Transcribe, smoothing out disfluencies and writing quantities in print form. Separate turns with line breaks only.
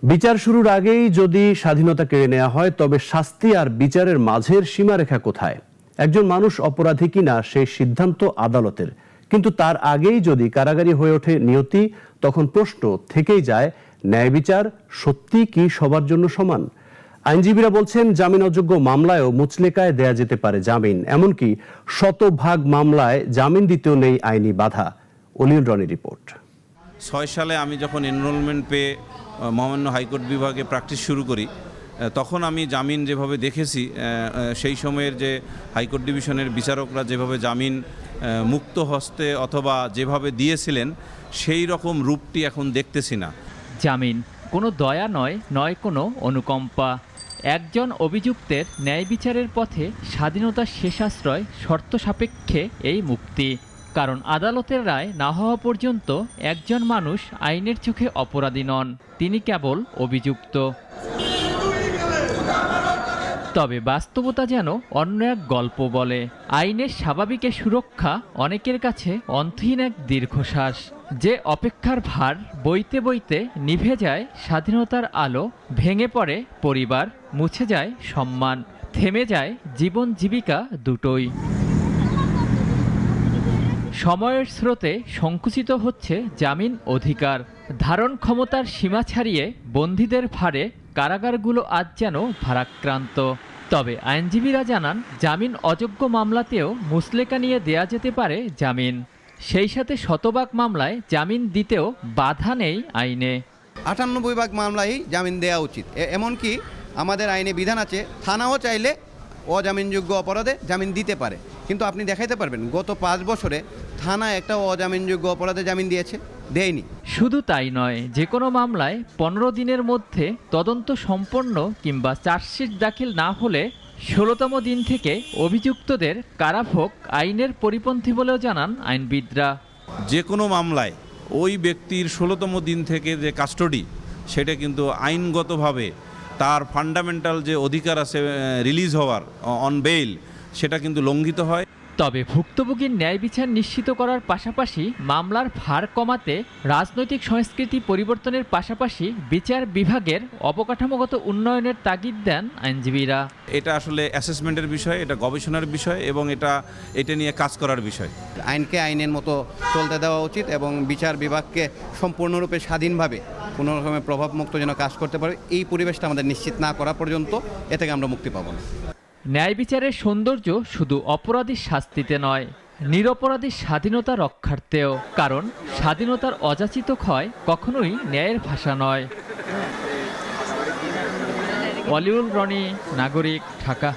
বিচার শুরুর আগেই যদি স্বাধীনতা কেড়ে নেওয়া হয় তবে শাস্তি আর বিচারের মাঝের সীমারেখা কোথায়? একজন মানুষ অপরাধী কিনা সেই সিদ্ধান্ত আদালতের, কিন্তু তার আগেই যদি কারাগারি হয়ে ওঠে নিয়তি, তখন প্রশ্ন থেকেই যায়, ন্যায় বিচার সত্যি কি সবার জন্য সমান? আইনজীবীরা বলছেন জামিন অযোগ্য মামলায়ও মুচলেকায় দেয়া যেতে পারে জামিন, এমনকি শতভাগ মামলায় জামিন দিতেও নেই আইনি বাধা। অলিউল রনি রিপোর্ট।
৬ সালে আমি যখন এনরোলমেন্ট পেয়ে মহামান্য হাইকোর্ট বিভাগে প্র্যাকটিস শুরু করি, তখন আমি জামিন যেভাবে দেখেছি, সেই সময়ের যে হাইকোর্ট ডিভিশনের বিচারকরা যেভাবে জামিন মুক্ত হস্তে অথবা যেভাবে দিয়েছিলেন, সেই রকম রূপটি এখন দেখতেছি না।
জামিন কোনো দয়া নয়, নয় কোনো অনুকম্পা। একজন অভিযুক্তের ন্যায় বিচারের পথে স্বাধীনতার শেষাশ্রয়, শর্ত সাপেক্ষে এই মুক্তি। কারণ আদালতের রায় না হওয়া পর্যন্ত একজন মানুষ আইনের চোখে অপরাধী নন, তিনি কেবল অভিযুক্ত। তবে বাস্তবতা যেন অন্য এক গল্প বলে। আইনের স্বাভাবিক সুরক্ষা অনেকের কাছে অন্তহীন এক দীর্ঘশ্বাস। যে অপেক্ষার ভার বইতে বইতে নিভে যায় স্বাধীনতার আলো, ভেঙে পড়ে পরিবার, মুছে যায় সম্মান, থেমে যায় জীবন জীবিকা দুটোই। সময়ের স্রোতে সংকুচিত হচ্ছে জামিন অধিকার। ধারণ ক্ষমতার সীমা ছাড়িয়ে বন্দীদের ভারে কারাগারগুলো আজ যেন ভারাক্রান্ত। তবে আইনজীবীরা জানান, জামিন অযোগ্য মামলাতেও মুচলেকা নিয়ে দেয়া যেতে পারে জামিন। সেই সাথে শতভাগ মামলায় জামিন দিতেও বাধা নেই আইনে।
৯৮ ভাগ মামলায় জামিন দেওয়া উচিত। এমনকি আমাদের আইনে বিধান আছে, থানাও চাইলে অজামিনযোগ্য অপরাধে জামিন দিতে পারে। কিন্তু আপনি দেখাইতে পারবেন গত ৫ বছরে থানা একটা অজামিনযোগ্য অপরাধে জামিন দিয়েছে? দেয়নি।
শুধু তাই নয়, যে কোনো মামলায় ১৫ দিনের মধ্যে তদন্ত সম্পন্ন কিংবা চার্জশিট দাখিল না হলে ১৬তম দিন থেকে অভিযুক্তদের কারাভোগ আইনের পরিপন্থী বলেও জানান আইনবিদরা।
যে কোনো মামলায় ওই ব্যক্তির ১৬তম দিন থেকে যে কাস্টডি, সেটা কিন্তু আইনগতভাবে তার ফান্ডামেন্টাল যে অধিকার আছে রিলিজ হওয়ার অন বেইল, সেটা কিন্তু লঙ্ঘিত হয়।
তবে ভুক্তভোগীর ন্যায় বিচার নিশ্চিত করার পাশাপাশি মামলার ভার কমাতে রাজনৈতিক সংস্কৃতি পরিবর্তনের পাশাপাশি বিচার বিভাগের অবকাঠামোগত উন্নয়নের তাগিদ দেন আইনজীবীরা।
এটা আসলে অ্যাসেসমেন্টের বিষয়, এটা গবেষণার বিষয় এবং এটা নিয়ে কাজ করার বিষয়।
আইনকে আইনের মতো চলতে দেওয়া উচিত এবং বিচার বিভাগকে সম্পূর্ণরূপে স্বাধীনভাবে কোনো রকমের প্রভাবমুক্ত যেন কাজ করতে পারে, এই পরিবেশটা আমাদের নিশ্চিত না করা পর্যন্ত এ থেকে আমরা মুক্তি পাব না।
ন্যায় বিচারের সৌন্দর্য শুধু অপরাধীর শাস্তিতে নয়, নিরপরাধীর স্বাধীনতা রক্ষার্থেও। কারণ স্বাধীনতার অযাচিত ক্ষয় কখনোই ন্যায়ের ভাষা নয়। অলিউল রনি, নাগরিক, ঢাকা।